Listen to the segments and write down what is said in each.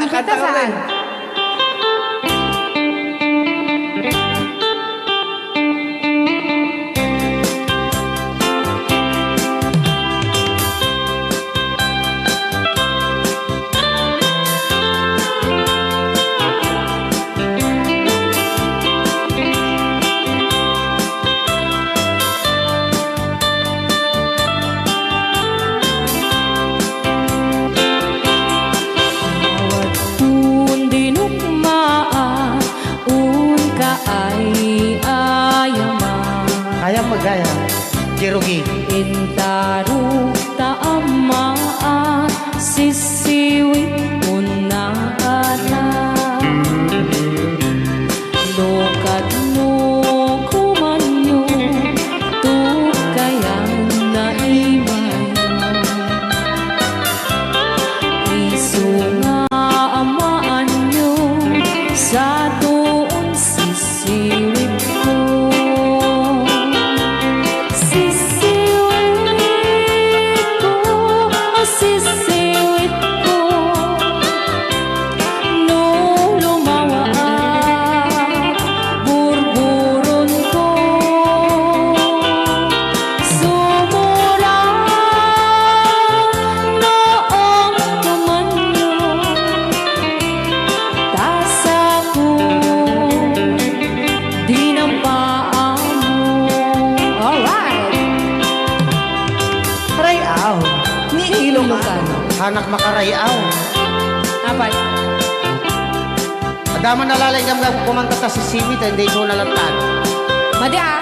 Nakita saan? Gaya, Jerugi. Intaru taamaan, sisiwit unakata. Lokat mo kumanyo, tukayan na imay. Isu nga amaan nyo, sa doon sisiwit ko. Ilocano. Anak makarayaw. Apat. Adaman nalalay kang kumanta ta si SISSIWIT, hindi ko nalatan. Madi ah.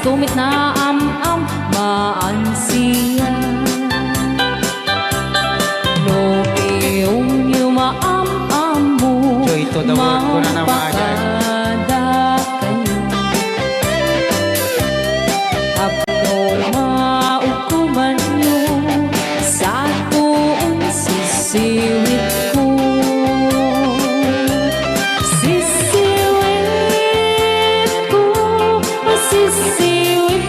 Tumit na am-am maansiya. Lopiong yung maam-am mo, mapakada kayo. Ako maukuman nyo, sa tuon sisiwit ko. Sisiwit ko, sisiwit.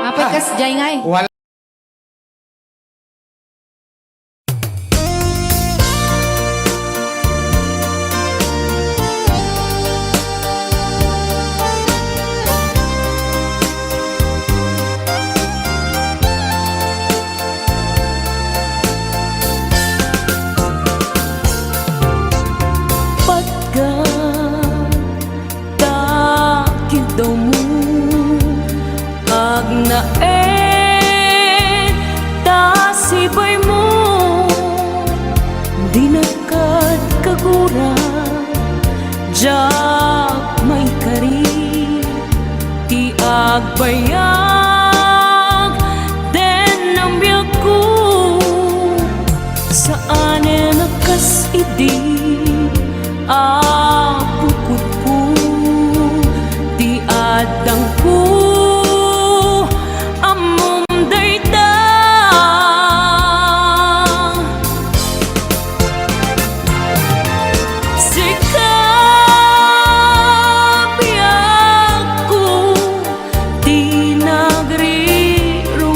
Apat kas jay ngay. Wala. KIDDAW mo agnaen tasibay mo di nakad kagura jak may kari nagbayag den ang biyak ko saan nakas idi pukod ko di adang ko amom dayta sikap biyak ko di nagriro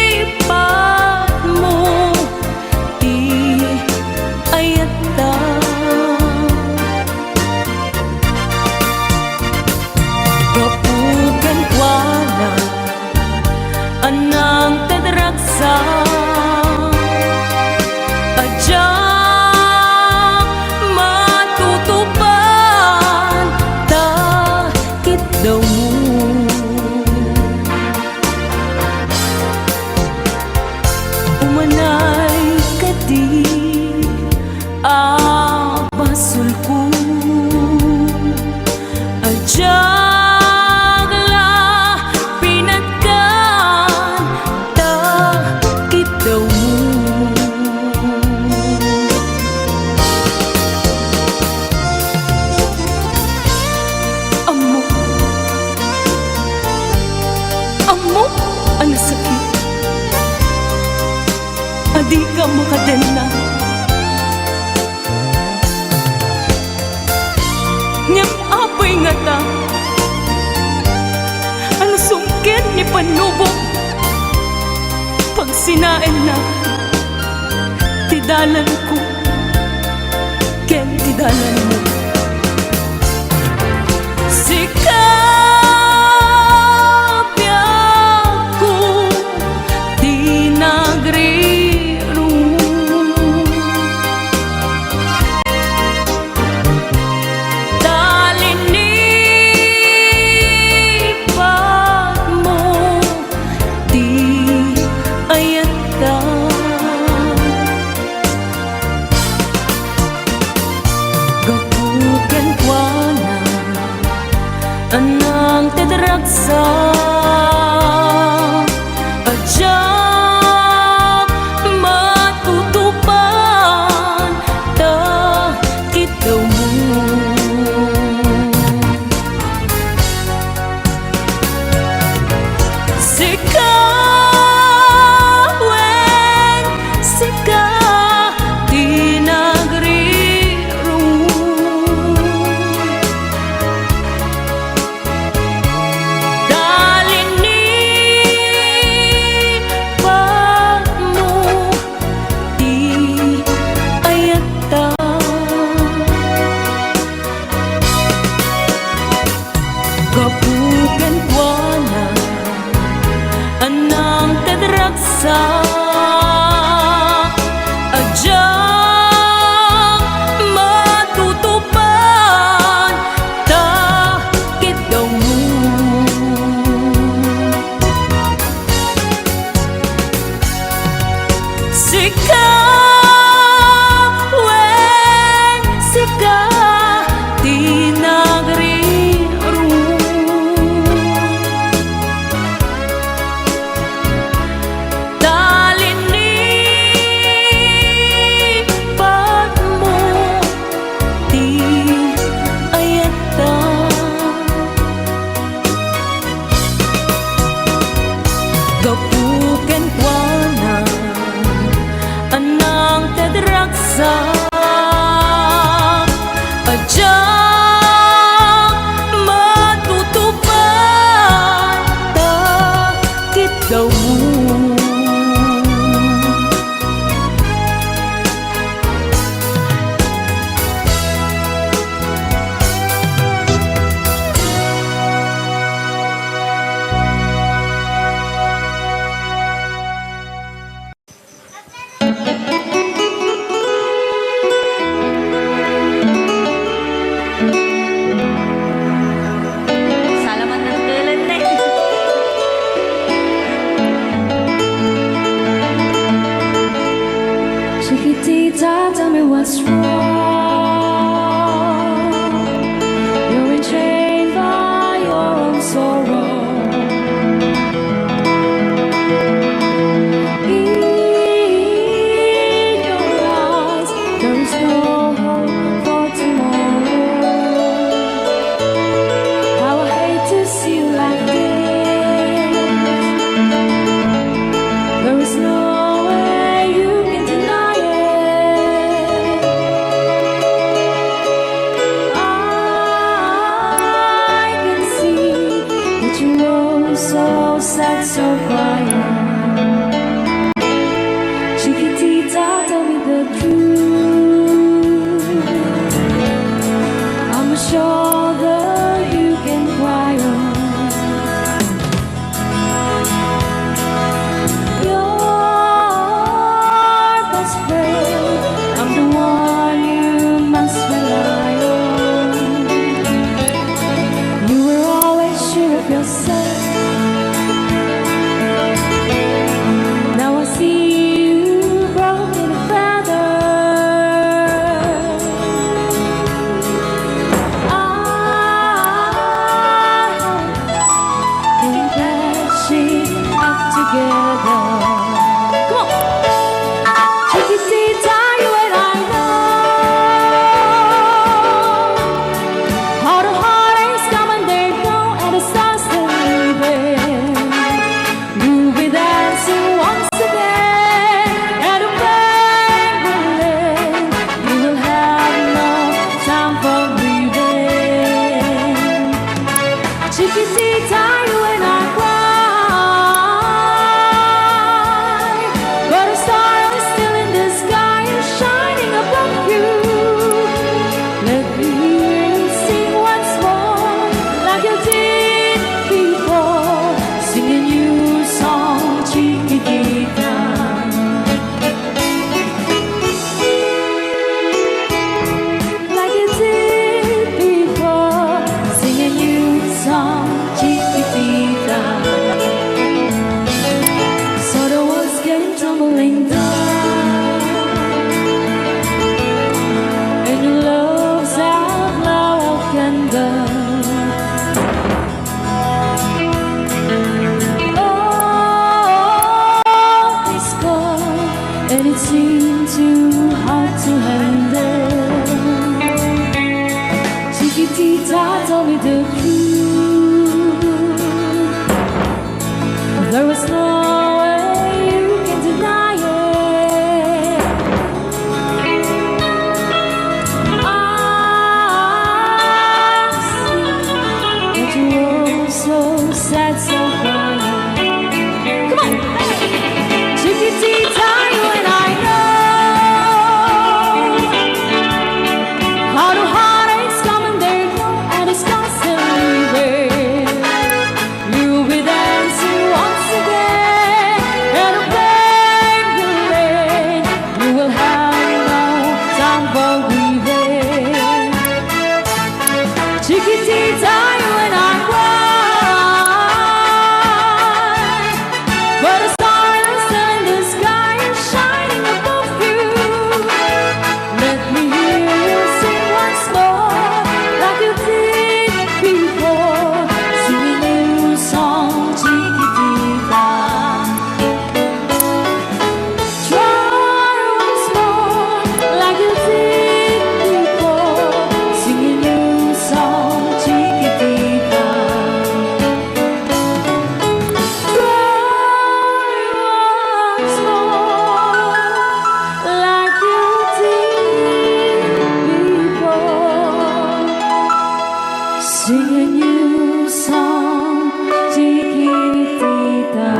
talinipat mo di ayata kapugan wala anang tadragsa adya matutupan takit daw mo umanay kadi basul ko adya pinatkan takit daw mo amo amo ang sakit adi ka makadena ngem apoy nga ta ang sungkit ni panubok pag sinain na tidalan ko ken tidalan mo sikap biyak ko di nagriro talinipat mo di ayata gapugan kuana anang tadragsa adya matutupan takit daw mo sikaweng sika di nagriro talinipat mo di ayata kapugan kuana anang tadragsa adya matutupan takit daw mo sikaweng sika di nagriro talinipat mo di ayata gapugan kuana anang Chiquitita, tell me what's wrong. You're enchained by your own sorrow. In your eyes, there is no hope for tomorrow. How I hate to see you like this. There is no way you can deny it. I can see that you were so sad, so quiet. Chiquitita, tell me the truth. I'm a shoulder you can cry on. Your best friend, I'm the one you must rely on. You were always sure of yourself. Now I see you broken a feather. I think that she's up together. Come on, Chiquitita, you and I know how the heartaches come and they go, and the stars still leaving. You'll be dancing once again, and the pain will end. You will have no time for breathing. Chiquitita, you and I cry, but a star is still in the sky and shining above you. Let me hear you sing once more, like you did before. Sing a new song, Chiquitita. Like you did before. Sing a new song, Chiquitita. So the walls came tumbling down, and your love's outlaw can go. Oh, it's cold, and it seemed too hard to handle. Chiquitita, tell me the truth. There was no way you can deny it. I see that you were so sad, so quiet. Come on, Chiquitita, you and I know how the heartaches come and they go, and the stars still leaving. You'll be dancing once again, and the pain will end. You will have no time for grieving. Chiquitita, you and I cry, but a star is still in the sky and shining above you. Let me hear you sing once more, like you did before. Sing a new song, Chiquitita. Try once more, like you did before. Sing a new song, Chiquitita. Try once more, like you did before. Sing a new song, Chiquitita.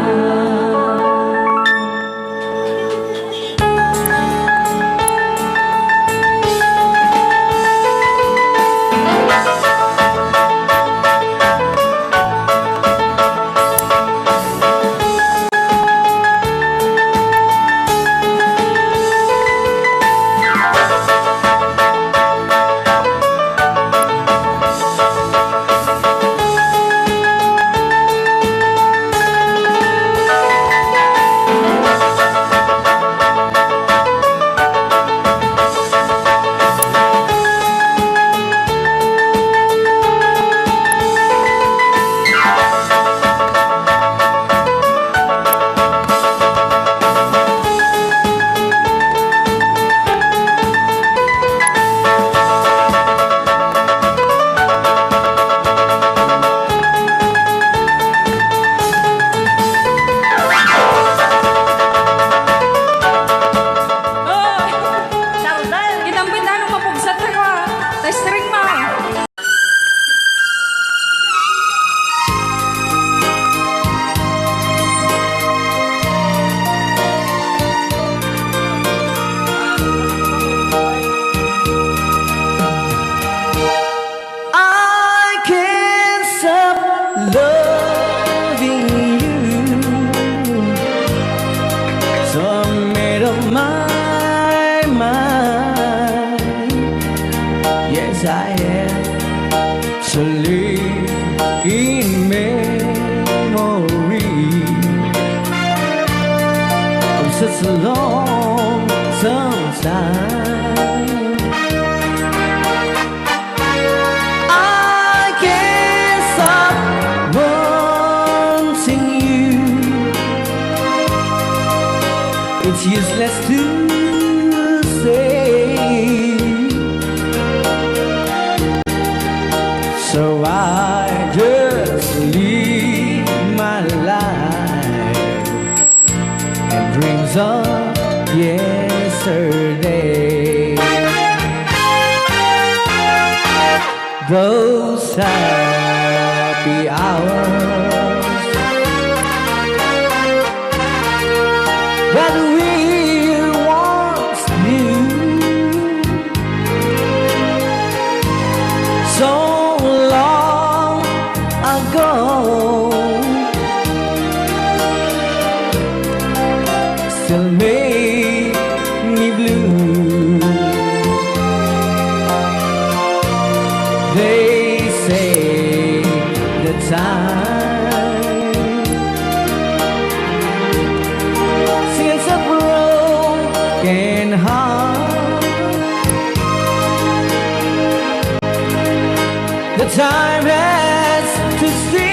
I am to live in memory of such a long time. I can't stop wanting you. It's useless to say, so I just live my life and dreams of yesterday. Those happy hours that we once knew, so long ago, still make me blue. They say the time since a broken heart, the time has to steal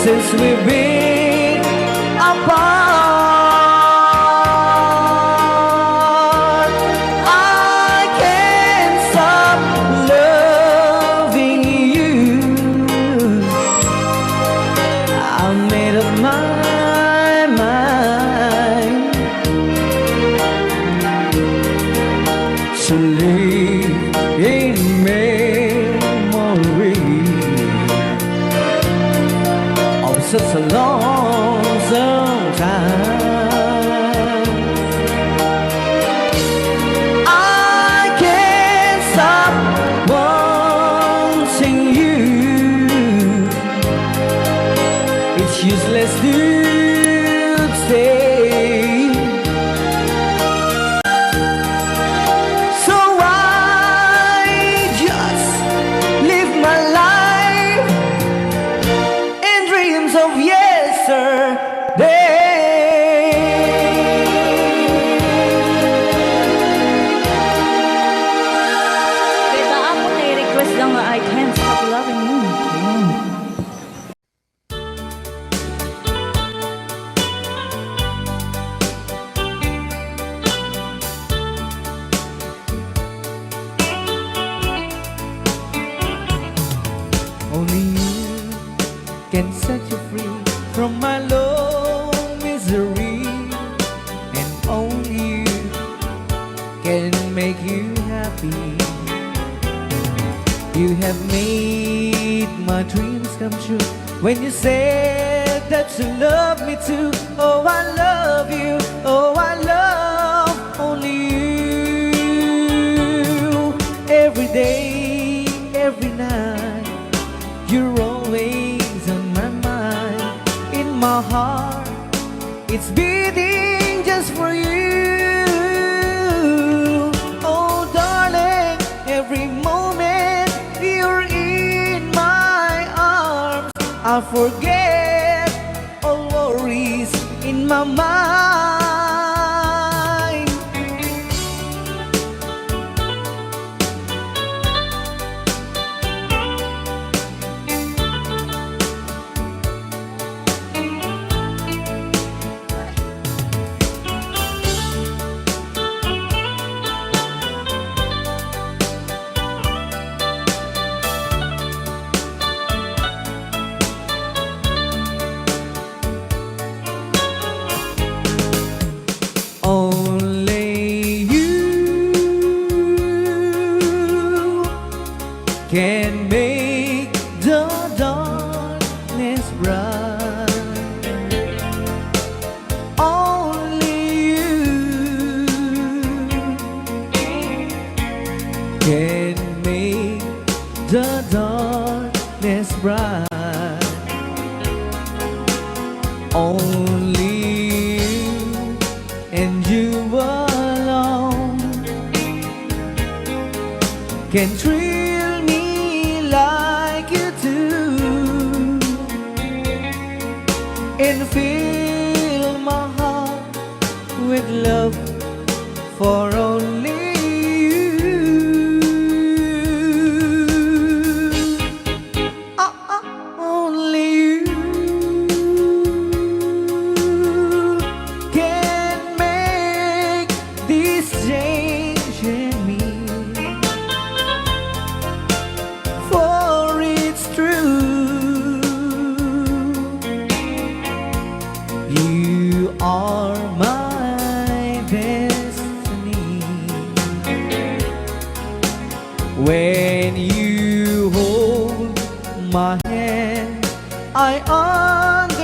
since we've been apart. I can't stop loving you. I made up my mind to live in memory of such a long time. I can't stop wanting you. It's useless to stay, so I just live my life in dreams of yesterday. Kita ako nai-request lang na I can't stop loving you. Only you can set you free from my low misery, and only you can make you happy. You have made my dreams come true when you said that you love me too. Oh, I love you. Oh, I love only you. Every day, every night, you're always on my mind. In my heart, it's beating just for you. Oh, darling, every moment you're in my arms, I forget all worries in my mind. Only you can make the darkness bright. Only you can make the darkness bright. Only you and you alone can thrill me like you do, and fill my heart with love for only when you hold my hand. I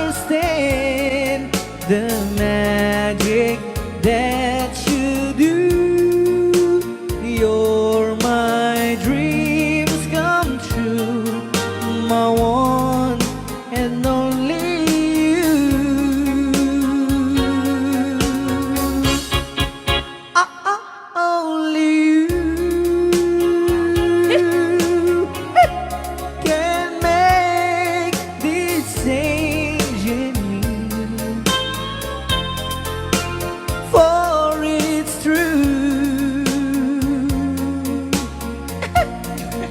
understand the magic that you do. You're my dreams come true, my one and only you. Only you can make this change in me, for it's true.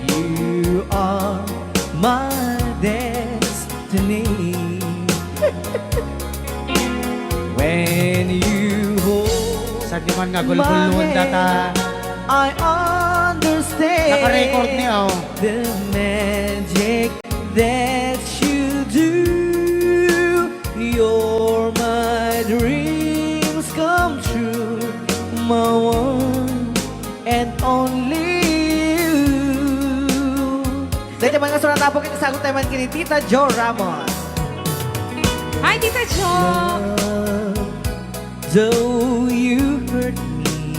You are my destiny. When you hold Sa di man nga gulgulun data. I understand Naka-record niya, oh. the magic that you do. You're my dreams come true, my one and only you. Dahil mga surat po kita sagot tayo man kini Tita Jo Ramos. Hi, Tita Jo! Though you hurt me,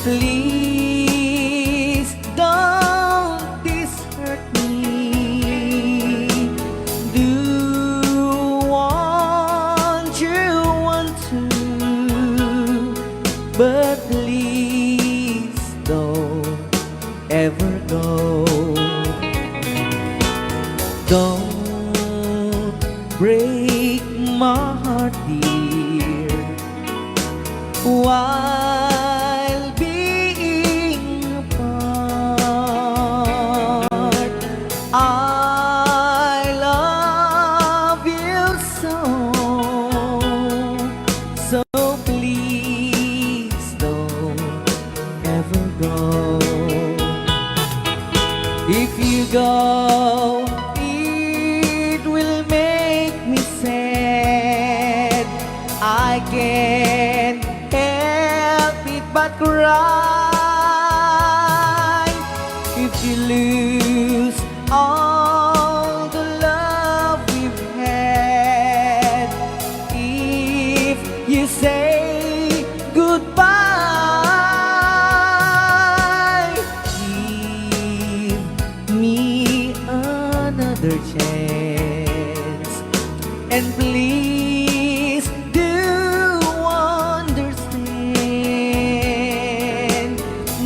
please don't hurt me. Do want to, but please don't ever go. Don't break my heart, dear, while being apart. I love you so, so please don't ever go. If you go, it will make me sad. I can't help it but cry. If you lose all the love we've had, if you say goodbye, give me another chance, and please do understand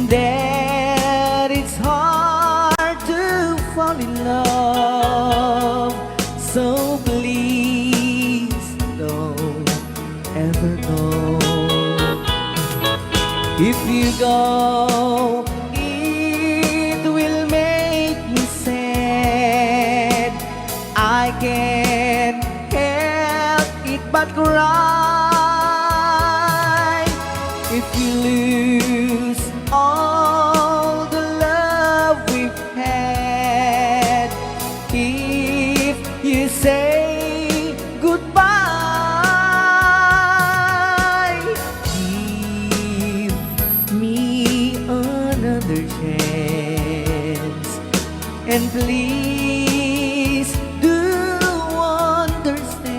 that it's hard to fall in love. So please don't ever go. If you go, it will make me sad. I can't help it but cry. If you lose all the love we've had, if you say goodbye, give me another chance, and please do understand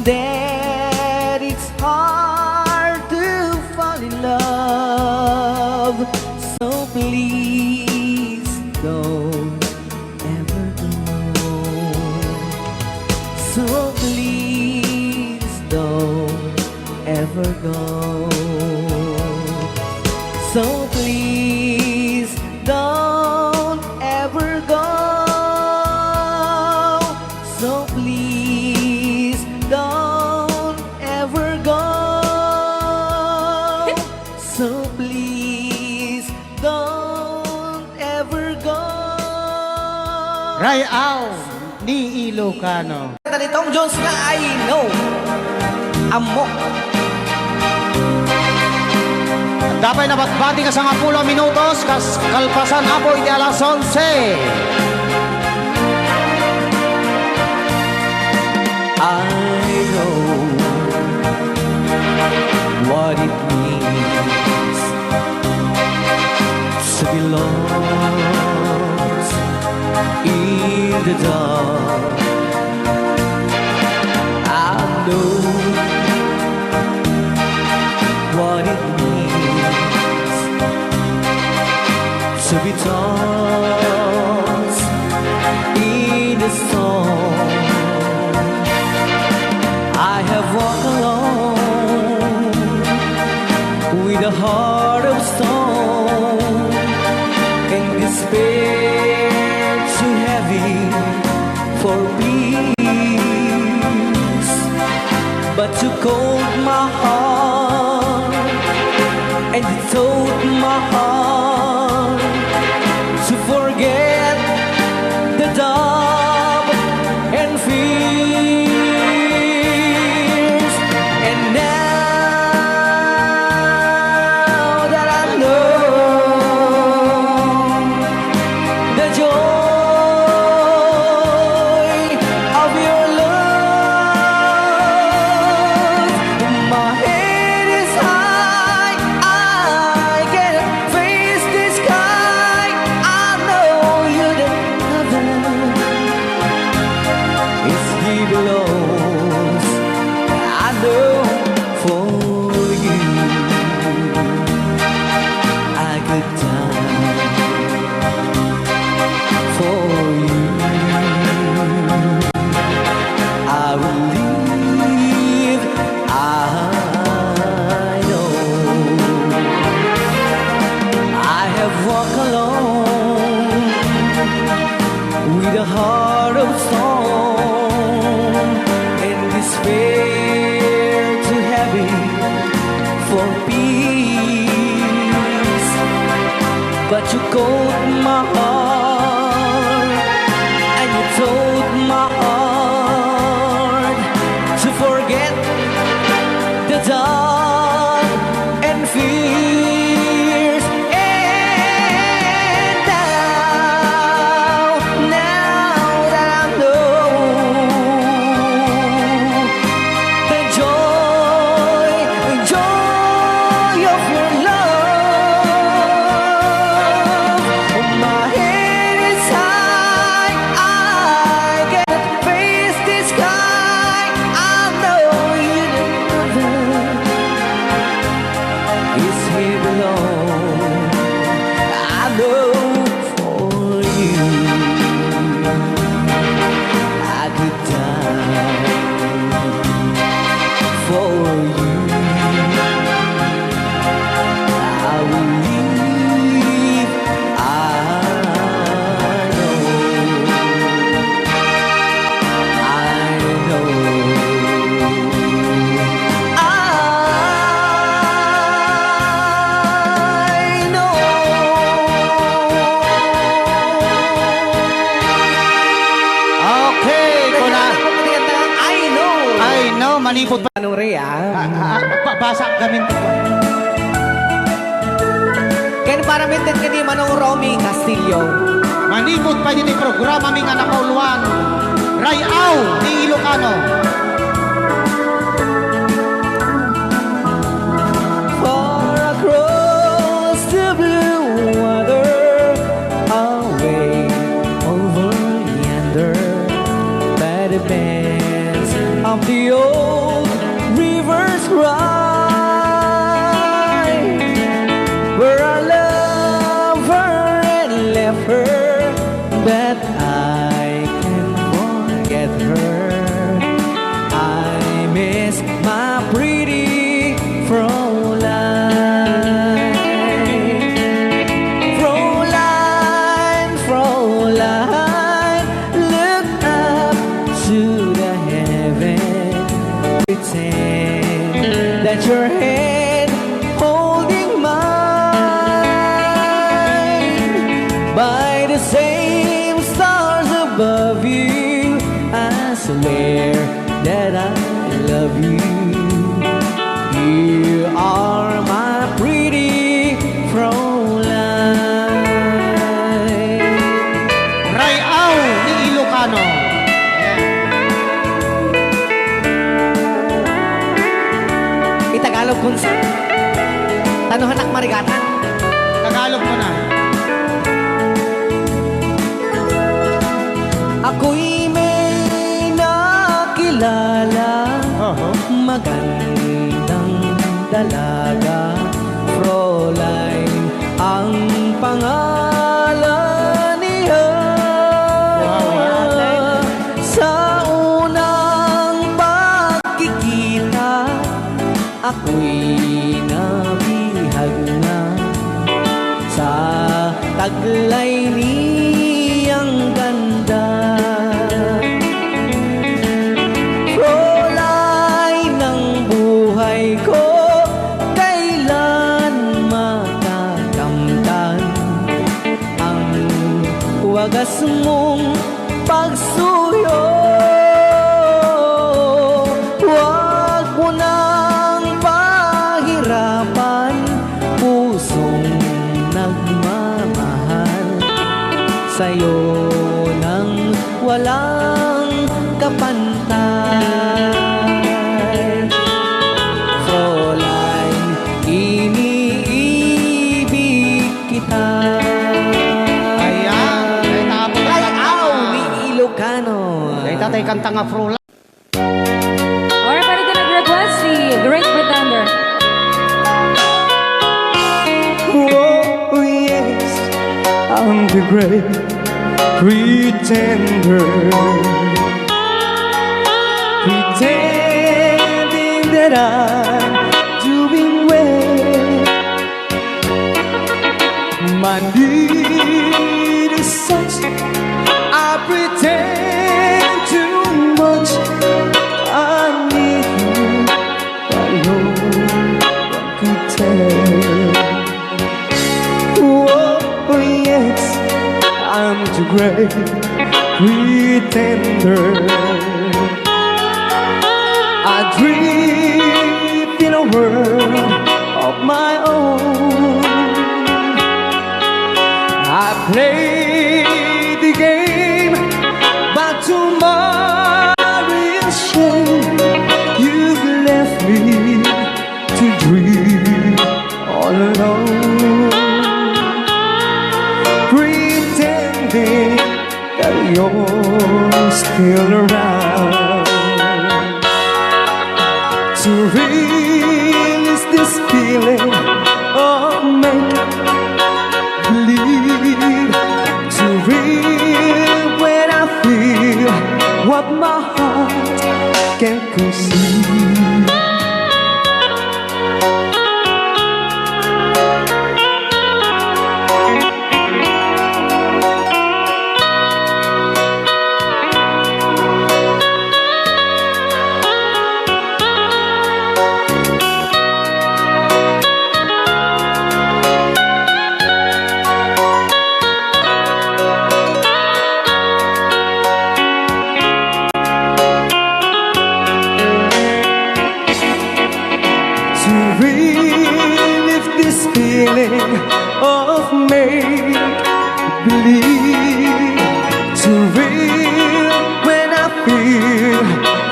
that it's hard to fall in love. So please don't ever go. So please don't ever go. So please don't ever go. So please don't ever go. So please don't ever go. Rayaw ni Ilocano. Talitong Jones na I know. Amok. Dapat nabatbati ka sa nga 10 minutos, kalpasan apoy di alas 11. I know what it means to be lost in the dark. I know what it means to be tossed in the storm. I have walked alone with a heart of stone and despair too heavy for peace, but you cold my heart and you told my heart to forget the doubt and fears. And now that I know the joy of your love, my head is high, I can face the sky. I know you the heaven is he belongs. I know for you I could die for you. I will live. I know I have walked alone with a heart of stone and despair too heavy for peace, but you called my heart and you told my heart to forget the dark and fears. And now that I know the joy of your love, my head is high, I can face the sky. I know you is here belong. I know for you I could die for you. I will live. I know. I know. I know. Okay, kuna. I know. I know, manipot pa. Anong Rhea? Basa gamin ko. Ken para mintin ka di Manong Romy Castillo. Manipot pa yun yung programa ming anak kauluan. Rayaw ni Ilocano. Far across the blue water, away over yonder, by the banks of the old river's ride, where I love her and left her, but I can't forget her. I miss my pretty Fräulein. pretend that your hand holding mine by the same stars above you. I swear that I love you. You are my pretty Fräulein. Rayaw ni Ilocano. Itagalog kung sa tanuhan ak marigatan. Tagalog mo na. Ako'y may nakilala, magandang dalaga, Fräulein ang pangalan niya. Sa unang pagkikita, ako'y nabihag na sa taglay niyang ganda. Fräulein ng buhay ko, kailan matakamtan ang wagas mong pagsuyo. Huwag mo nang pahirapan pusong nagmamahal sa'yo nang walang kapantay. Fräulein, iniibig kita. Ayan. Ay, tapos. Rayaw ni Ilocano. Ay, tatay kanta nga Fräulein. Or pwede din nag-request si Great Pretender. Oh yes, I'm the great pretender, pretending that I'm doing well. My need is such, I pretend too much. I need you, but no one could tell. Oh yes, I'm the great pretender. I dream in a world of my own. I play the game, but tomorrow is shame. You've left me to dream all alone, pretending that you're still around. To release this feeling of make-believe, to real when I feel what my heart can't conceive. Relive this feeling of make-believe, to real when I feel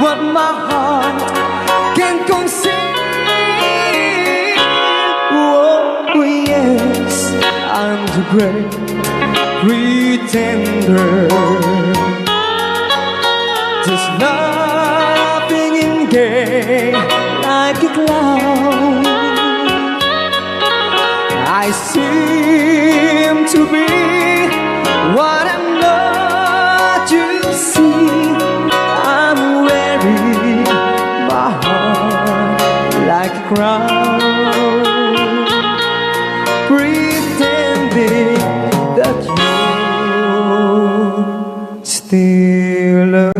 what my heart can conceive. Oh yes, I'm the great pretender, just laughing in gay like a clown. I seem to be what I'm not, you see. I'm wearing my heart like a crown, pretending that you're still around.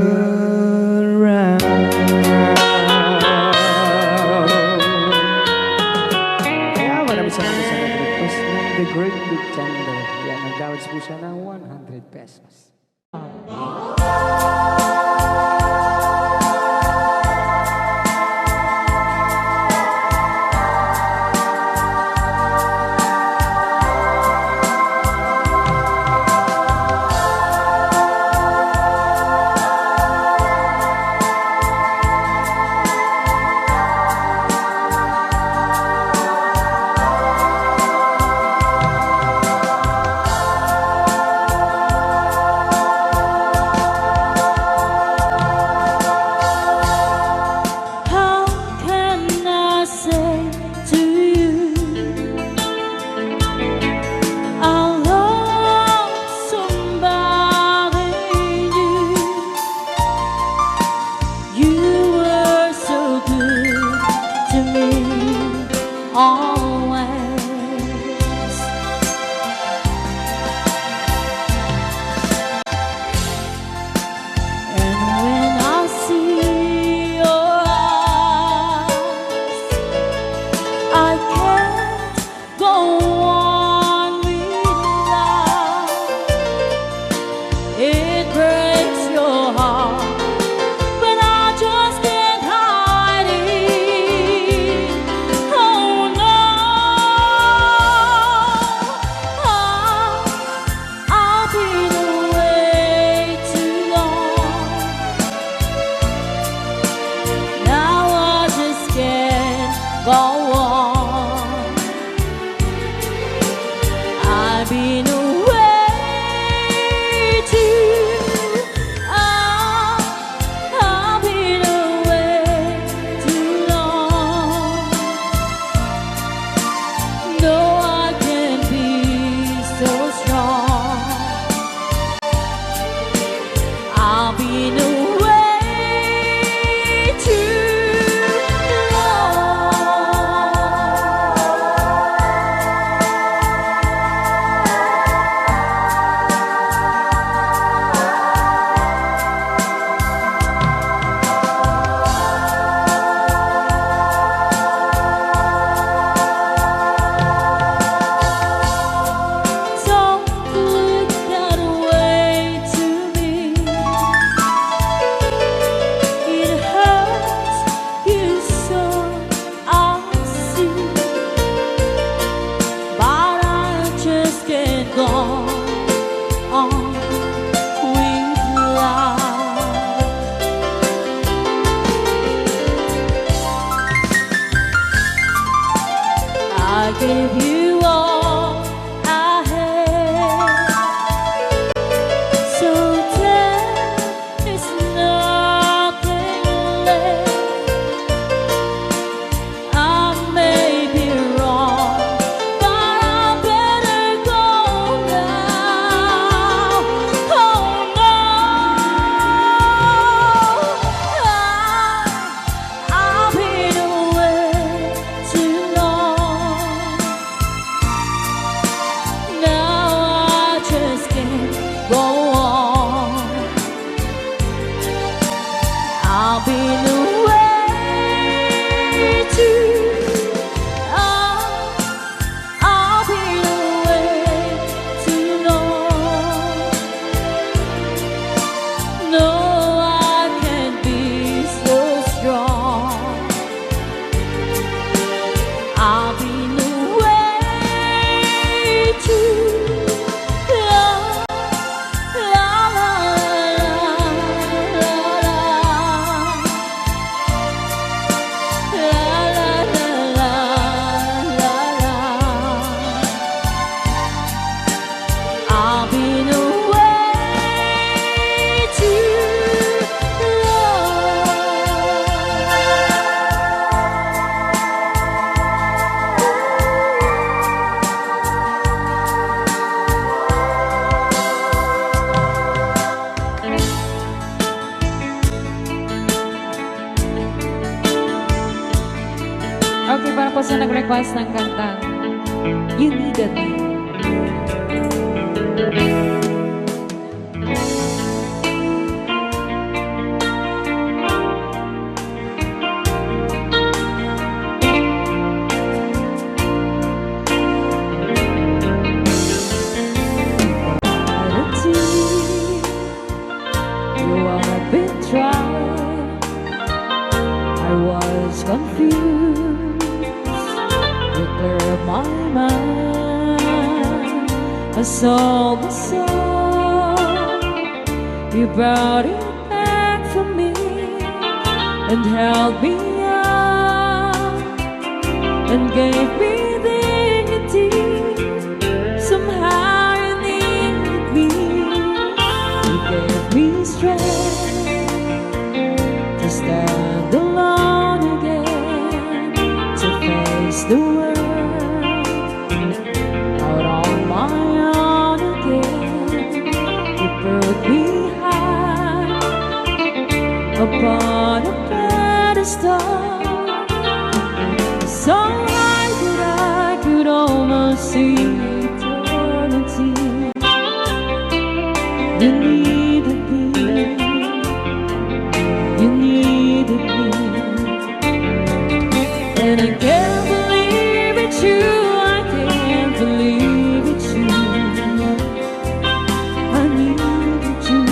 give you all I have. So there is nothing left. I may be wrong, but I better go now. Oh no, I've been away too long. Now I just can't go on. I've been away too long. I've been away too long. No, I can't be so strong. I've been away too long. La la la la la la la la la. I've been away too Okay, para po sa nag-request ng kantang You Needed Me. You wanna be tried. I was confused. You cleared my mind. I saw the sun. You brought it back for me and held me up and gave me dignity. Somehow you needed me. You gave me strength to stand alone again, to face the world out on my own again. You put me high upon a pedestal, so high that I could almost see eternity. You needed me. You needed me. And I can't believe it's you. I can't believe it's you. I needed you,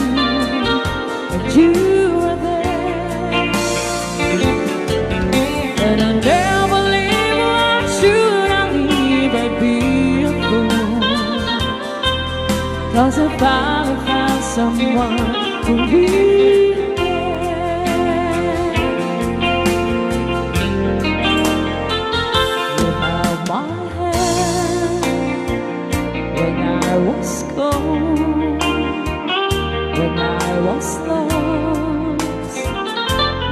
and you were there. And I never believe why should I leave? I'd be a fool. 'Cause I finally found someone who really cares. You held my hand when I was cold, when I was lost.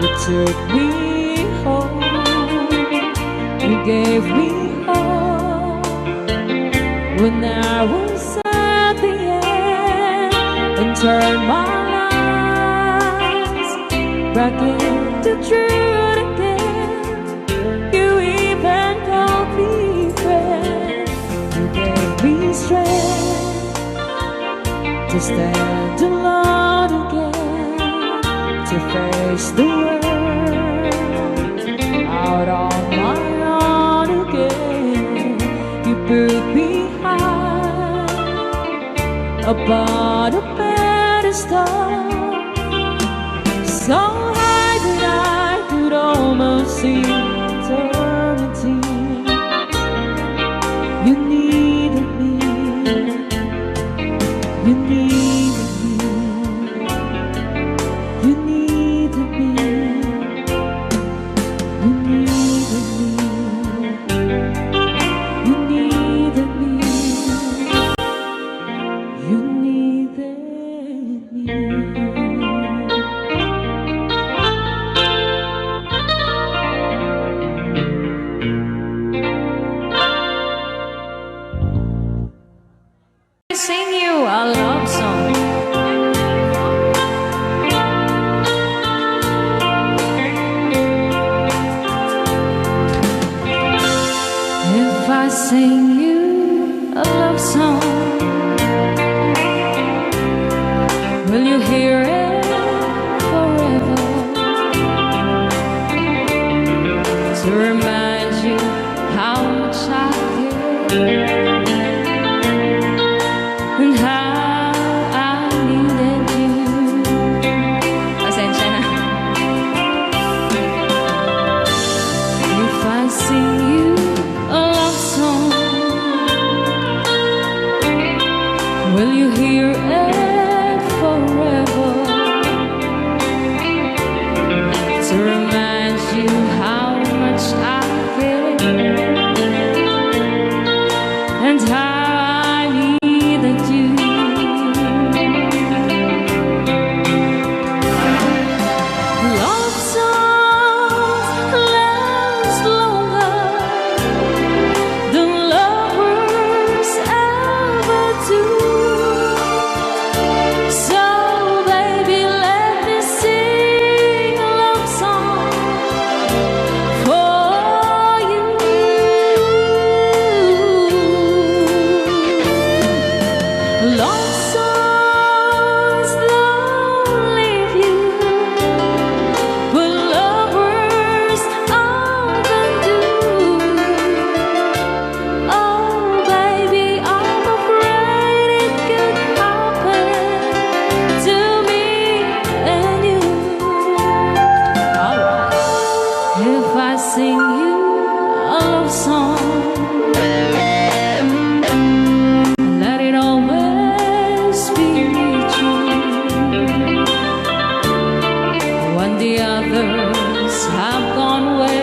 You took me home. You gave me hope when I was at the end, and turned my lives back into truth again. You even called me friend. You gave me strength to stand alone again, to face the world out on my own again. You put me high upon a pedestal, so high that I could almost see eternity. You needed me. You needed me. You needed me. You needed me. You and how I needed you. Pasensya na. If I sing you a love song, will you hear it forever? To remind you how much I care and how I needed you. Love songs last longer than lovers ever do. So baby, let me sing a love song for you. Love songs don't leave you, but lovers often do. Oh baby, I'm afraid it could happen to me and you. Alright. If I sing you a love song, let it always be true. When the others have gone away,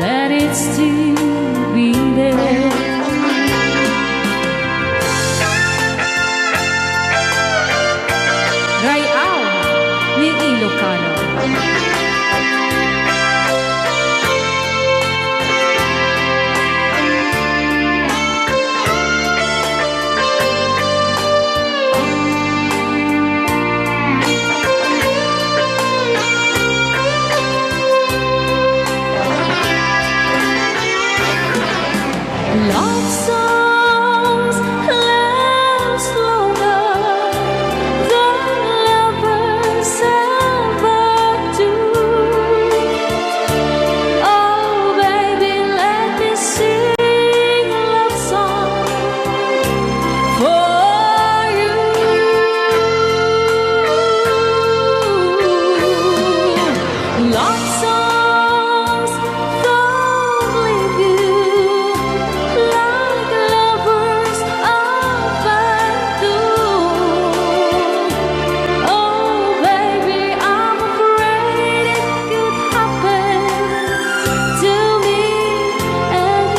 let it still be there. Rayaw ni Ilocano. Love songs last longer than lovers ever do. Oh baby, let me sing a love song for you. Love songs don't leave you like lovers often do. Oh baby, I'm afraid it could happen to me and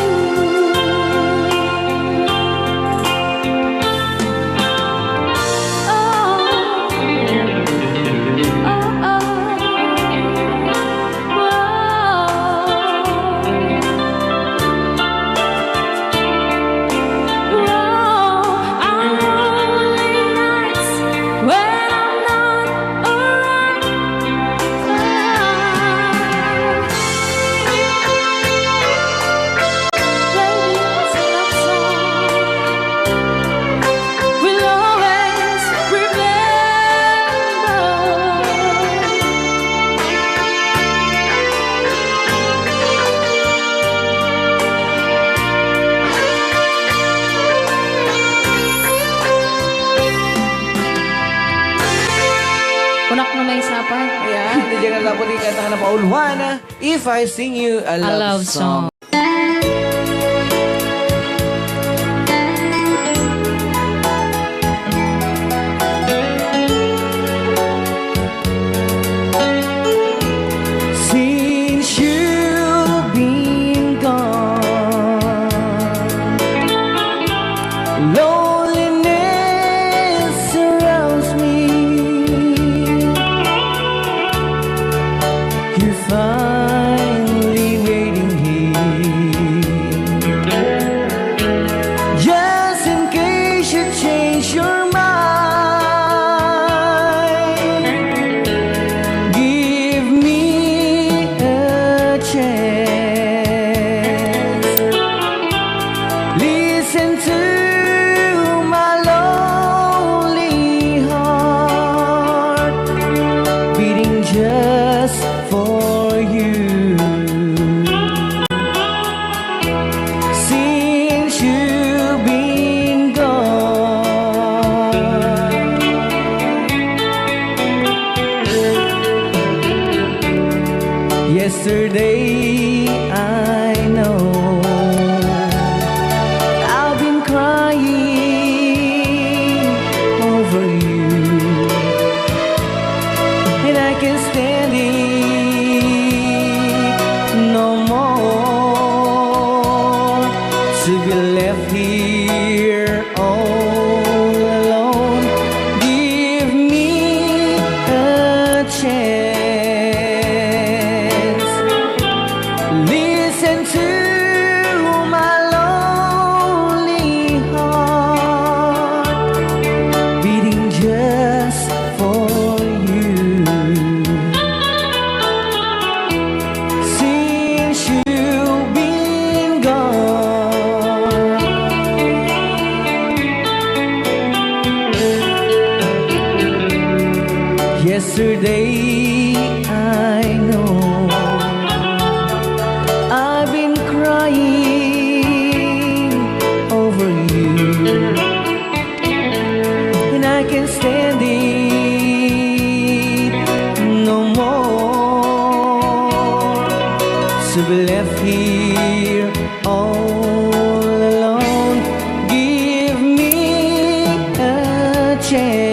on lonely nights when I'm not around, baby, it's a love song we'll always remember. Unak na may sapat. Ayan, nandiyan ka lang po din kanta ka na pauluhan. If I sing you a A love love song. song. Since you've been gone, loneliness surrounds me. You're finally waiting here Yesterday I know I've been crying over you, and I can't stand it no more to be left here all alone. Give me a chance. Listen to my lonely heart beating just for you. Since you've been gone, yesterday I know I've been crying over you, and I can't stand it no more to be left here all alone. Give me a chance.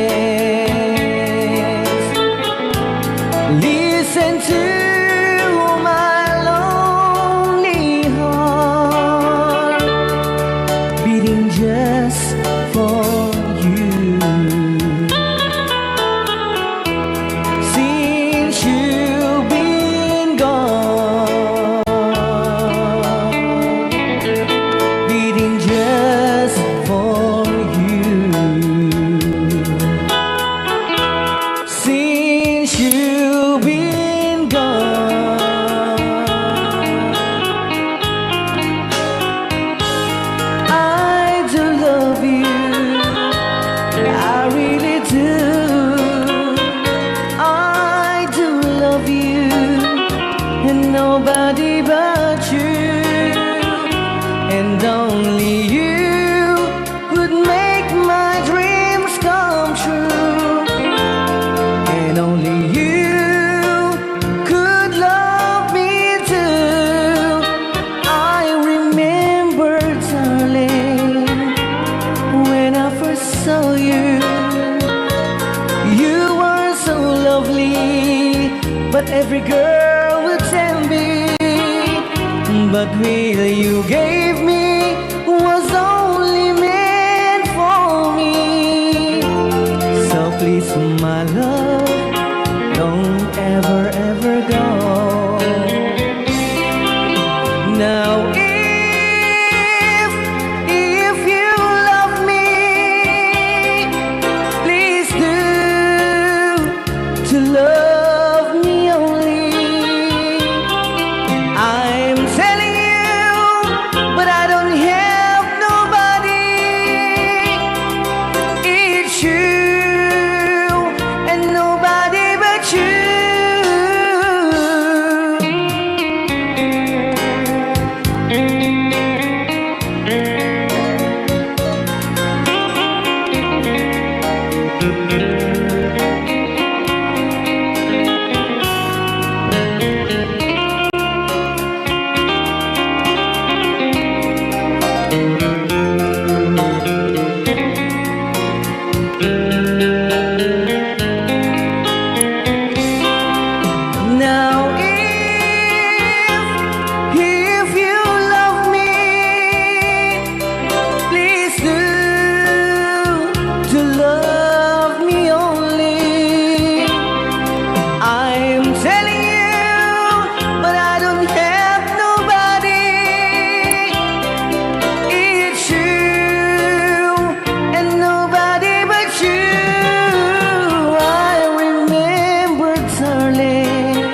Listen to my lonely heart beating just for you. Since you've been gone, beating just for you. Since you've been gone, I do love you, I really do. I do love you, and nobody but you, and only you could make my dreams come true, and only you could love me too. I remember, darling, when I first saw you, you were so lovely, but every girl would tell me, but will you gave me was only meant for me. So please, my love, don't ever, ever go. Now if you love me, please do to love me only. I'm telling you, but I don't have nobody. It's you and nobody but you. Now if you love me, please do to love me only. I'm telling you, but I don't have nobody. It's you and nobody but you. I remember, darling,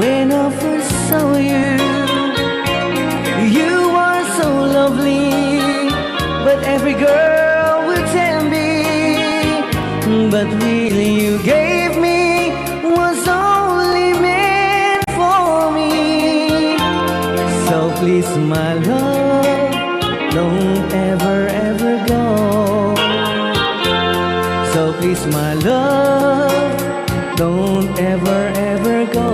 when I first saw you, you were so lovely, but every girl would tell me, but really you gave me was only meant for me. So please, my love, don't ever, ever go. So please, my love, don't ever, ever go.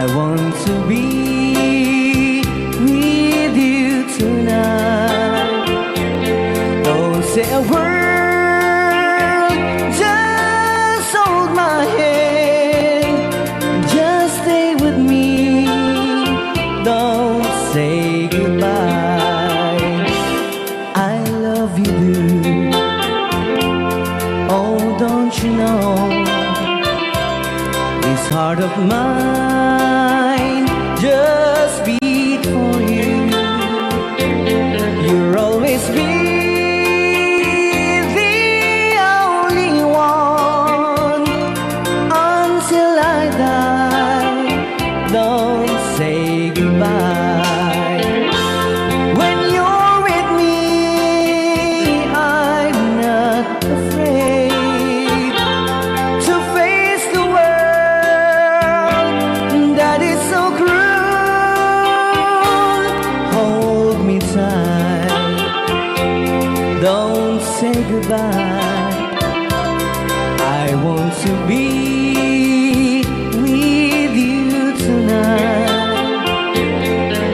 I want to be with you tonight. Don't say a word, just hold my hand. Just stay with me, don't say goodbye. I love you, boo. Oh, don't you know, this heart of mine just beat for you. You'll always be the only one until I die. Don't say goodbye. When you're with me, I'm not afraid to face the world that is so cruel. Hold me tight, don't say goodbye. I want to be with you tonight.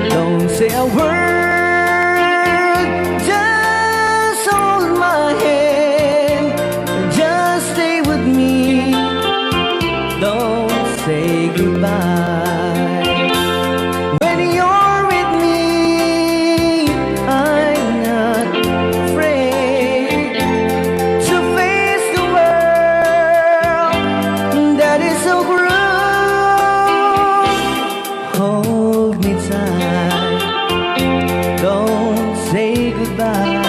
Don't say a word, just hold my hand. Just stay with me, don't say goodbye. When you're with me, I'm not afraid to face the world that is so cruel. Hold me tight, don't say goodbye.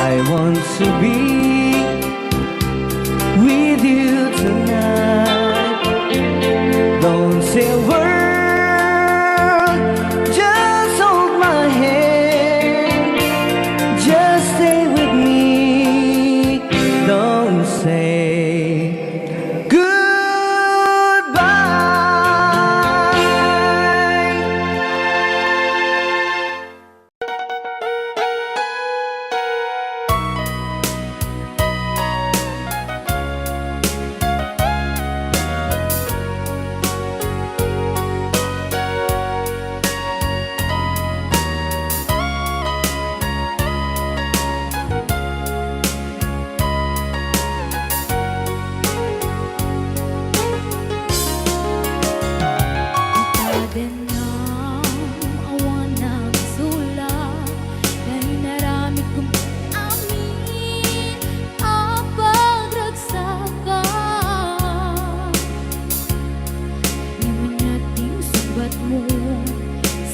I want to be with you tonight. Don't say a word, just hold my hand. Just stay with me, don't say goodbye. Awan ng sulat dahil narami kong amin ang pagragsakan. Ngayon nating subat mo,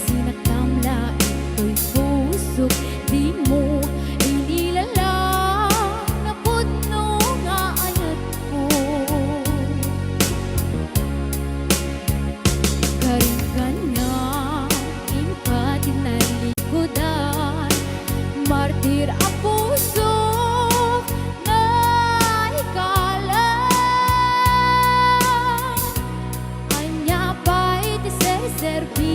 sinatamla ito'y puso. Di mo inilalang na putno nga ayat ko. Karingkanya, impatin na likodan. Martir ang puso na ikalang. Anya pa'y ti serbi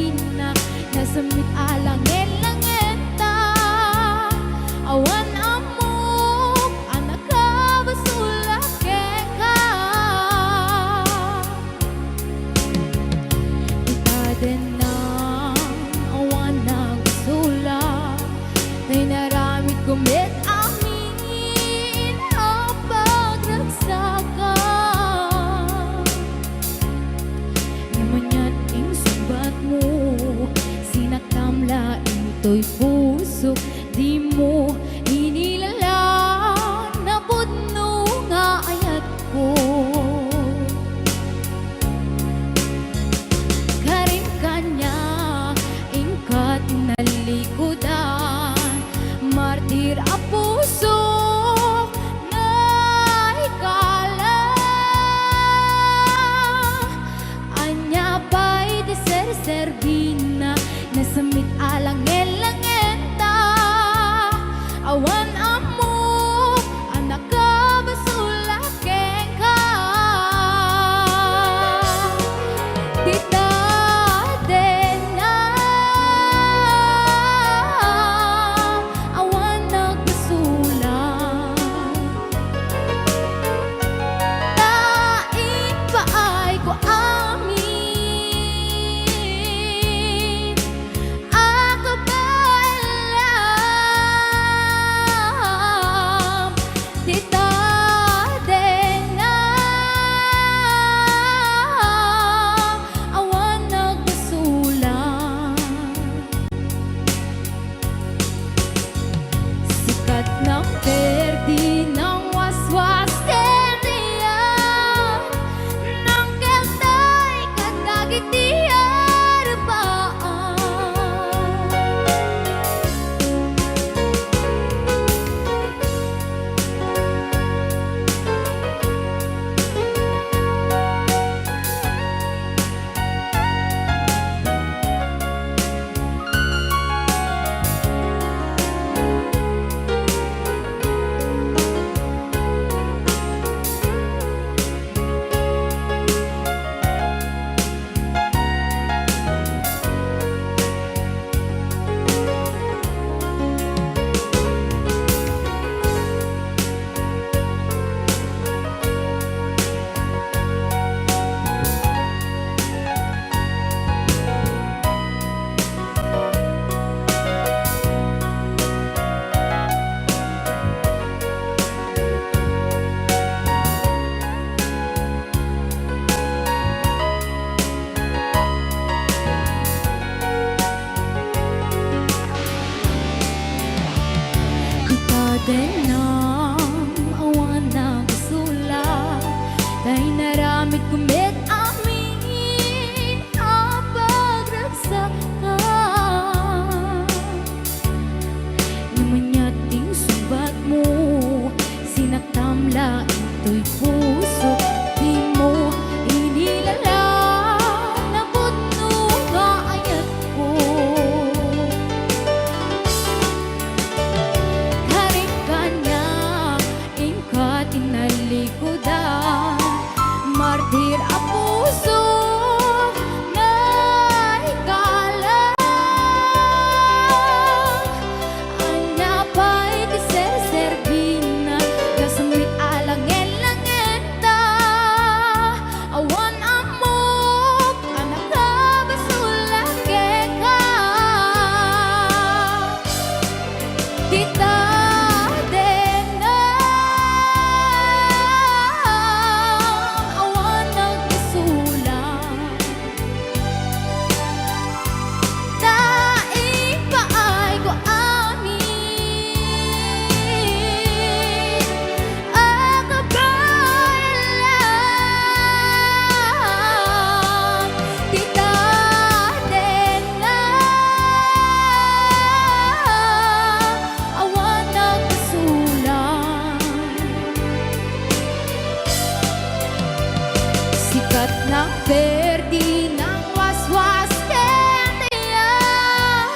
ng perdi ng waswas kentiyan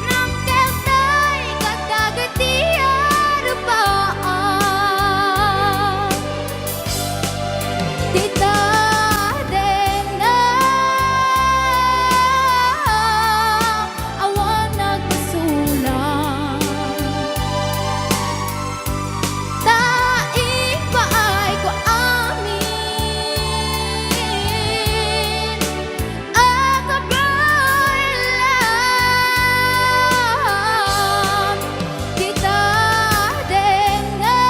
ng keltay kadagatian rupaan tita dena awan nagsulang taing paay ko amin at abalan kita dena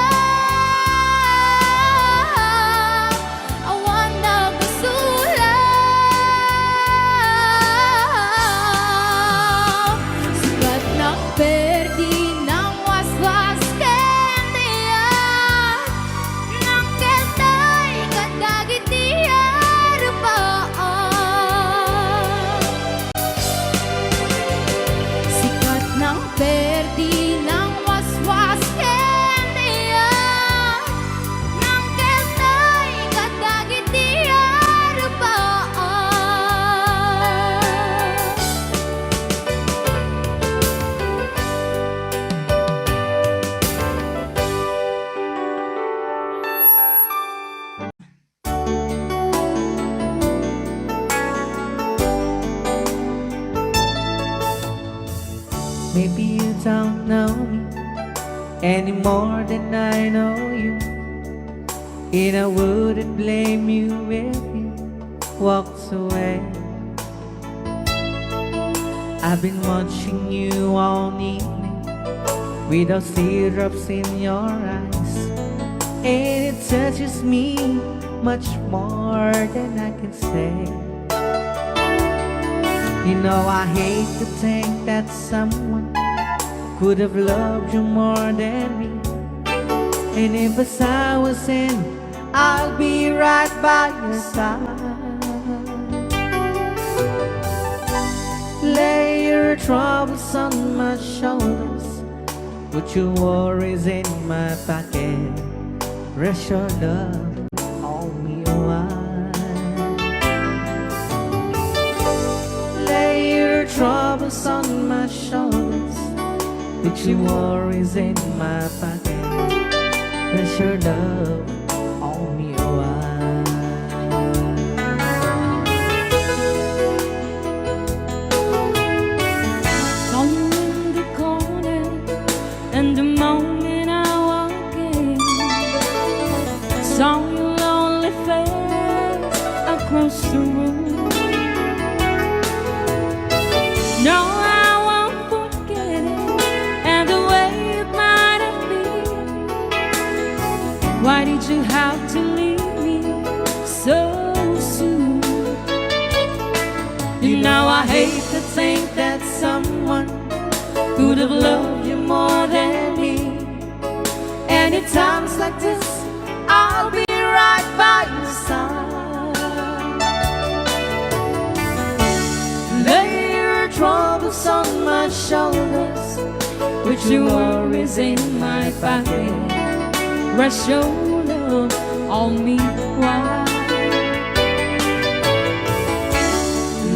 awan nagsulang sikat ng perdi ng waswas kentiyan ng keltay kadagitian rupaan sikat ng perdi ng waswas kentiyan ng keltay kadagitian rupaan Maybe you don't know me any more than I know you, and I wouldn't blame you if you walked away. I've been watching you all evening with those teardrops in your eyes, and it touches me much more than I can say. You know I hate to think that someone could have loved you more than me, and if as I was in, I'll be right by your side. Lay your troubles on my shoulders, put your worries in my pocket, rest your love on me a while. Lay your troubles on my shoulders, put your worries in my pocket, rest your love on me a while. Saw you in the corner, and the moment I walked in, saw your lonely face across the room. No, I won't forget it, and the way it might have been. Why did you have to leave me so soon? You know I hate to think that someone could have loved you more than me, and at times like this I'll be right by your side. Lay your troubles on my shoulders, put your worries in my pocket, Rest your love on me while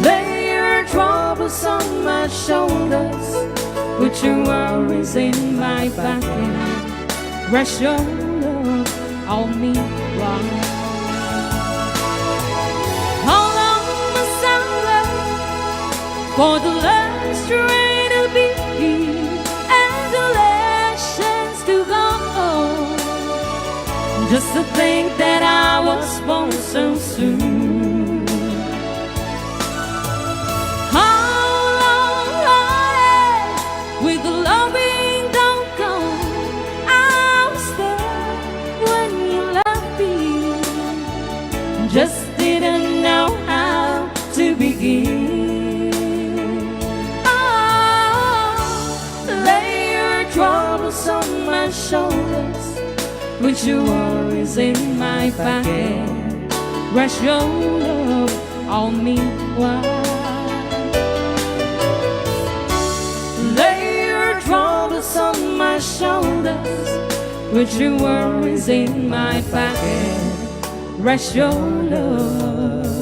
lay your troubles on my shoulders, put your worries in my pocket. Rest your love on me while. How long must I wait for the last train to be and the last chance to go? Just to think that I was born so soon. How long, honey, with the loving don't go? I was there when you left me, just didn't know how to begin. Oh, lay your troubles on my shoulders, put your worries in my pocket. Rest your love on me while lay your troubles on my shoulders, put your worries in my pocket. Rest your love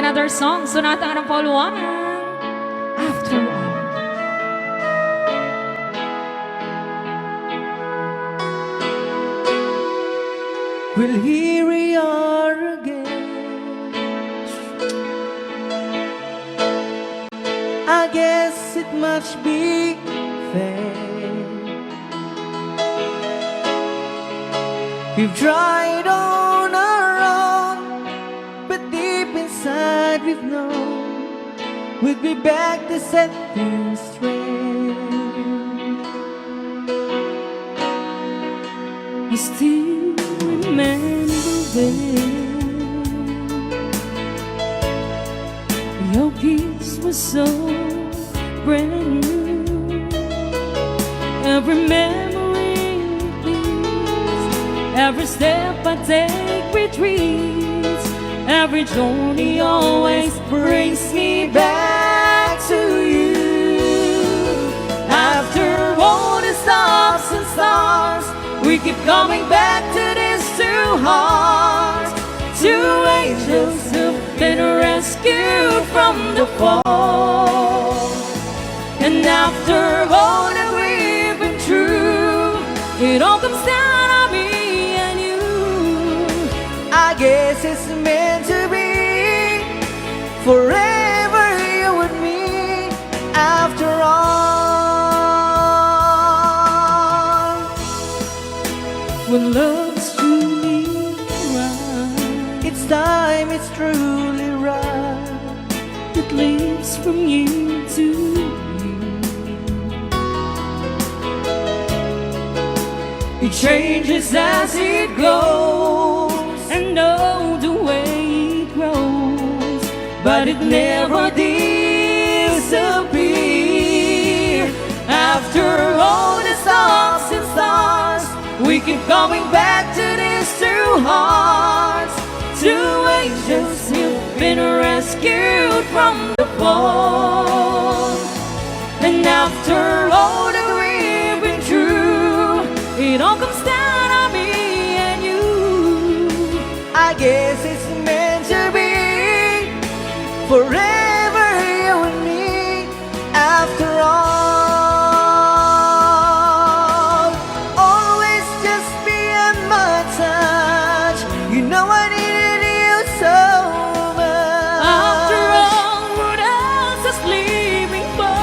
another song. Sonata ng Pauluan. After all. Well, here we are again. I guess it must be fair. We've tried on our own, but deep inside we've known we'd be back to set things straight. I still remember when your kiss was so brand new. Every memory repeats, every step I take retreats, every journey always brings me back to you. After all the stops and stars, we keep coming back to these two hearts, two angels who've been rescued from the fall. And after all that we've been through, it all comes down to me and you. I guess it's meant to be, forever you and me. After all, When love's truly right, it's time, it's truly right. it leaves from you to you. It changes as it goes, and know the way it grows, but it never disappears. After all the stops and stars, we keep coming back to these two hearts, two angels who've been rescued from the fall. And after all that we've been through, it all comes down to me and you. I guess it's meant to be, forever you and me. After all, always just beyond my touch. You know I needed you so much. After all, what else is leaving for?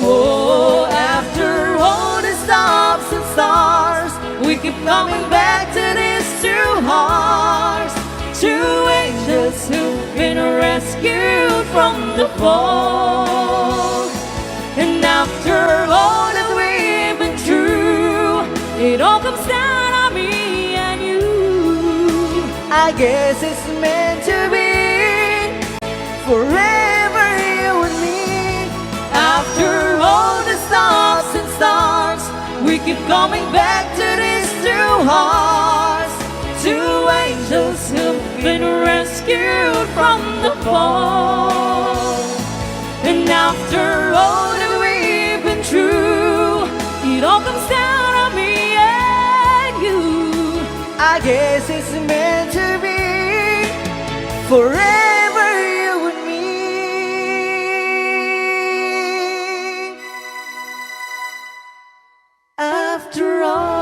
Oh, After all the stops and stars, we keep coming back to these two hearts, two angels who've been rescued from the fall. And after all that we've been through, it all comes down to me and you. I guess it's meant to be, forever you and me. After all the stops and stars, we keep coming back to these two hearts, two angels who've been rescued from the fall. And after all that we've been through, it all comes down to me and you. I guess it's meant to be, forever you and me. After all,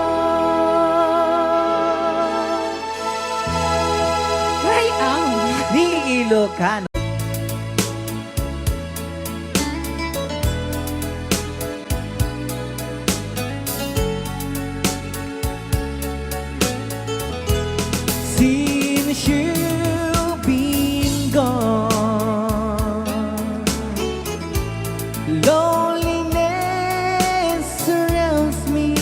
Ay, ow. ni Ilocano. Since you've been gone, loneliness surrounds me.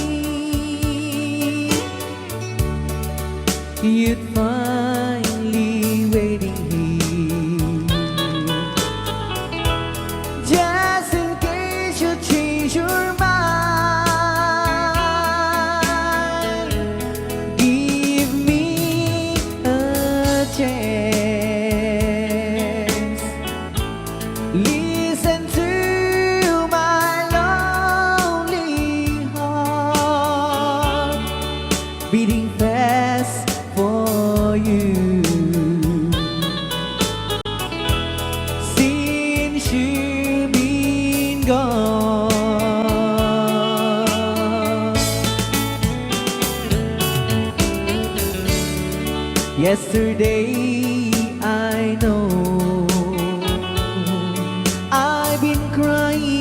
You'd finally waiting here Yesterday I know I've been crying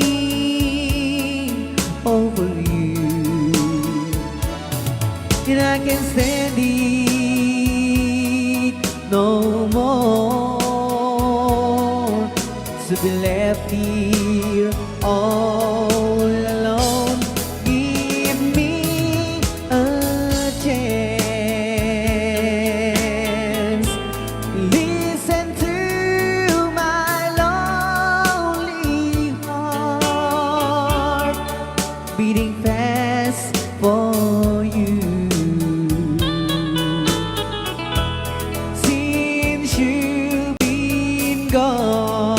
over you, and I can't stand it no more to be left here all alone. Give me a chance. Listen to my lonely heart beating fast for you. Since you've been gone,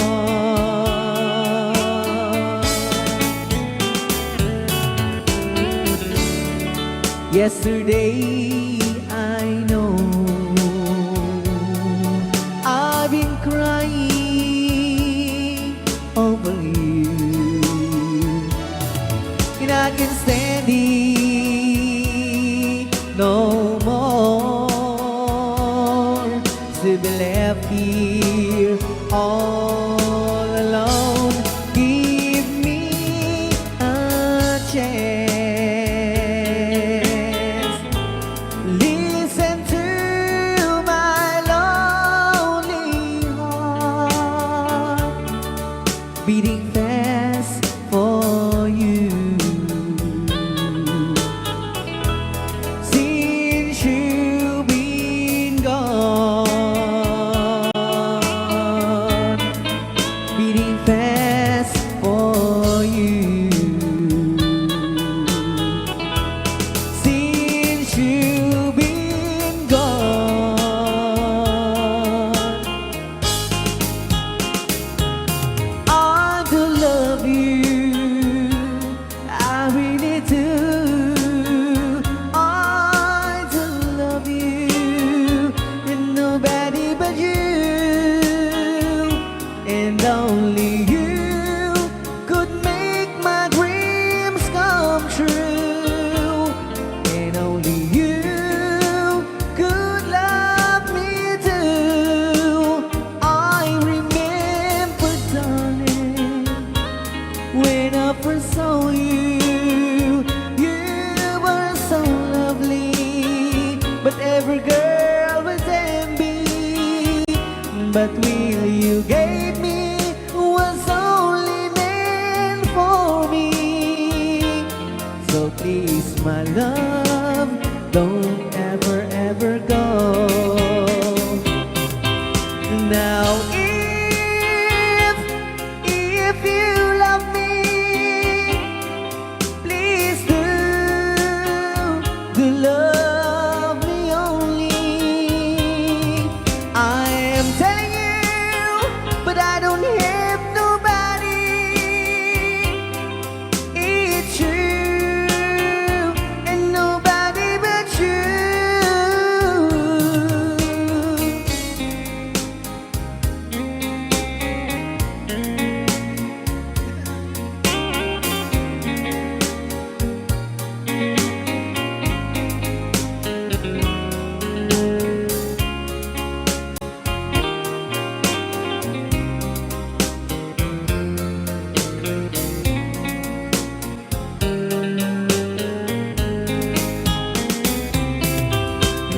yesterday I know I've been crying over you, and I can't stand it no more to be left here all alone. Give me a chance. Listen to my lonely heart beating fast for you. Since you've been gone, beating fast for you. Since you've been gone, I do love you, I really do. I do love you, and nobody but you, and only you could make my dreams come true, and only you could love me too. I remember, darling, when I first saw you, you were so lovely, but every girl was envy. But will you gave me was only meant for me. So please, my love, don't ever, ever go. Now if you love me, please do love me only. I am telling you, but I don't have nobody. It's you and nobody but you.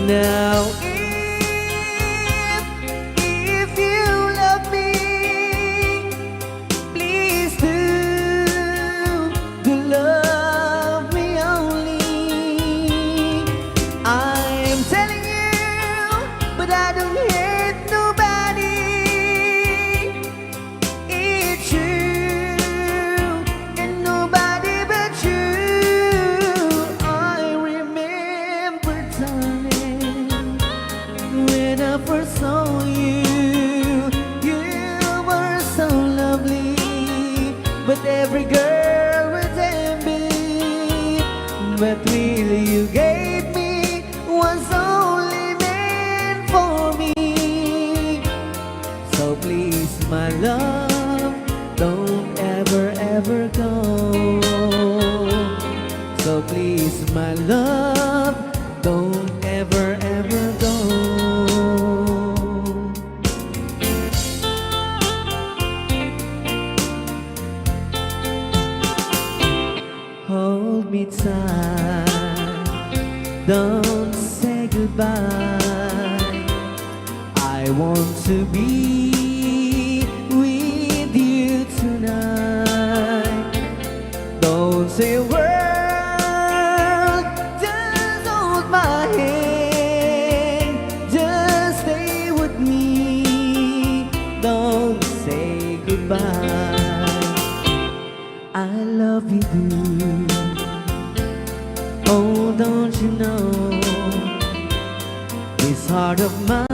Now if you love me, please do love me only. I'm telling you, but I don't hate nobody. It's you and nobody but you. I remember, darling, when I first saw you, you were so lovely, but every girl was envy. But really you gave me was only meant for me. So please, my love, don't ever, ever go. So please, my love, don't ever, ever go. me tight. Don't say goodbye. I want to be with you tonight. Don't say a word, just hold my hand. Just stay with me. Don't say goodbye. I love you, dude. Oh, don't you know, this heart of mine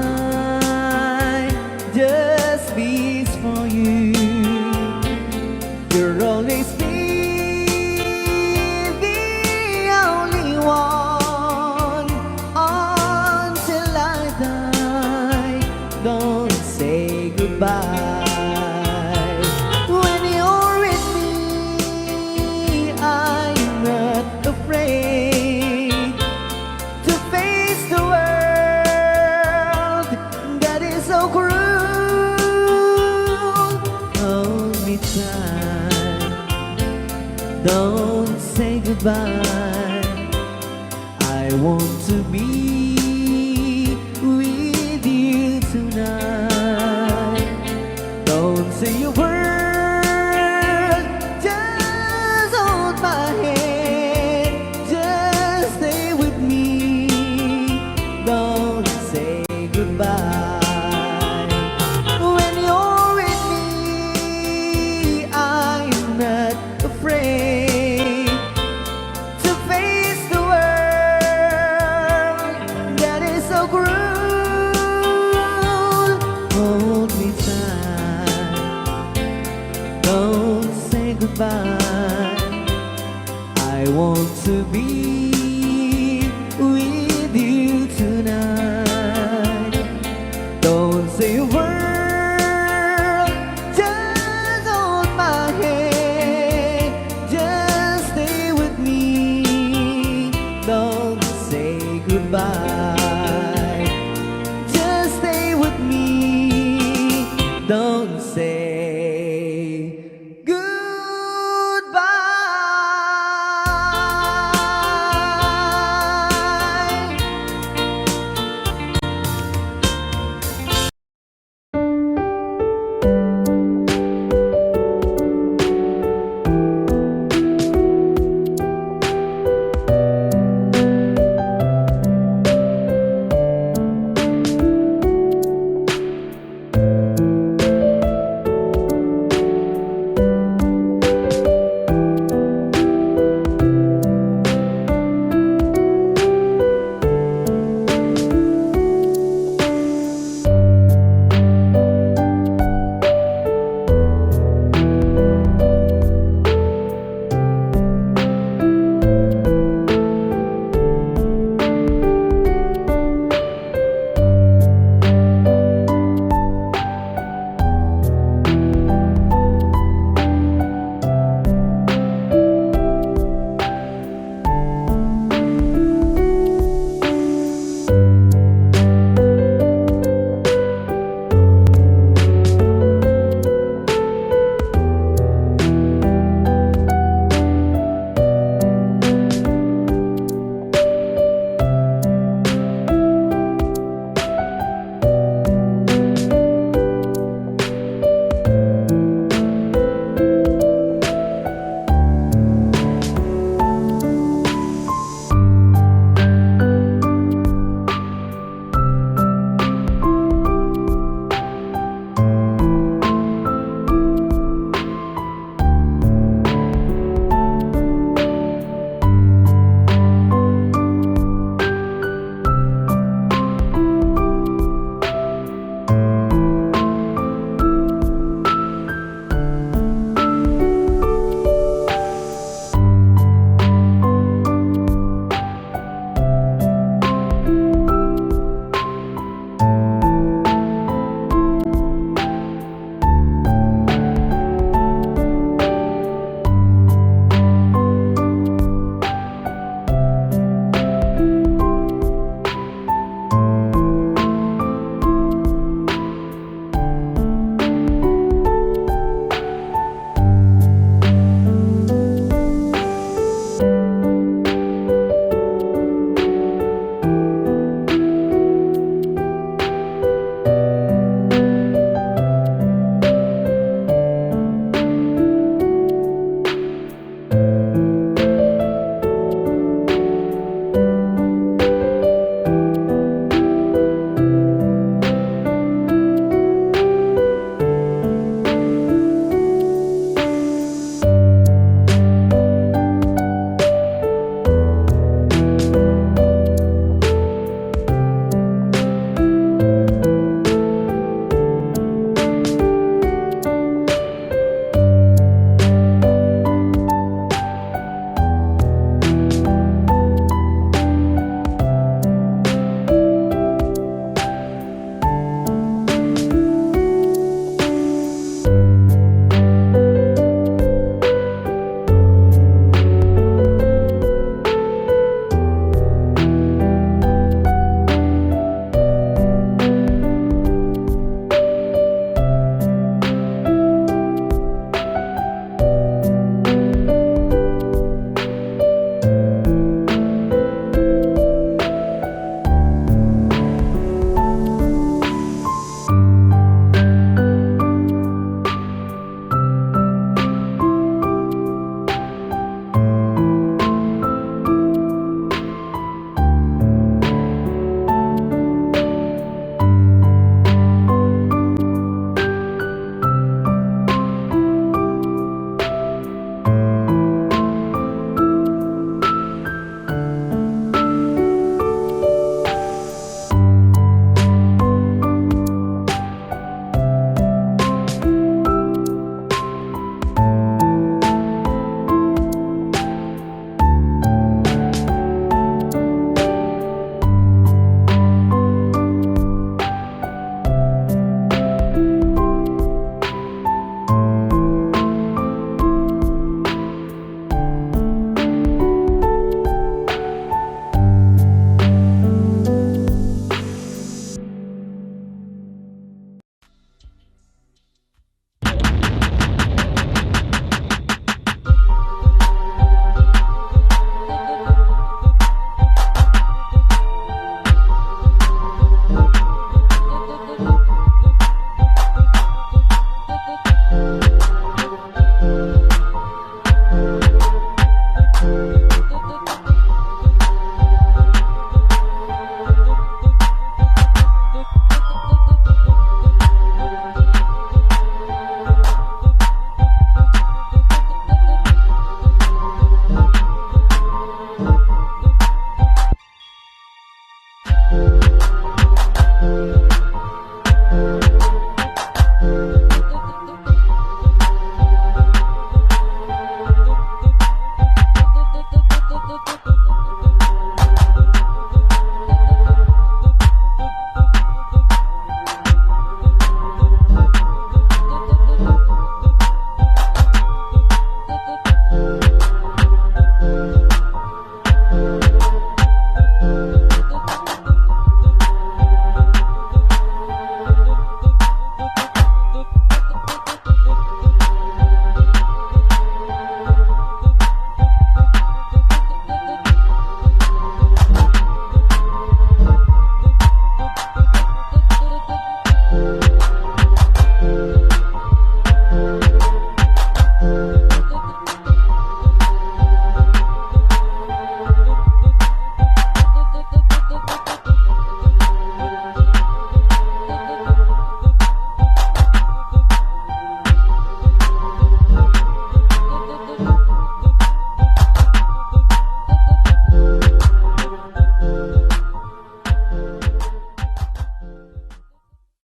just beats for you. You'll always be the only one until I die. Don't say goodbye. When you're with me, I'm not afraid to face the world that is so cruel. Hold me tight. Don't say goodbye. I want to be with you tonight. Don't say a word, just hold my hand. Just stay with me. Don't say goodbye. When you're with me, I'm not afraid to face the world that is so cruel. Hold me tight. Don't say goodbye. I want to be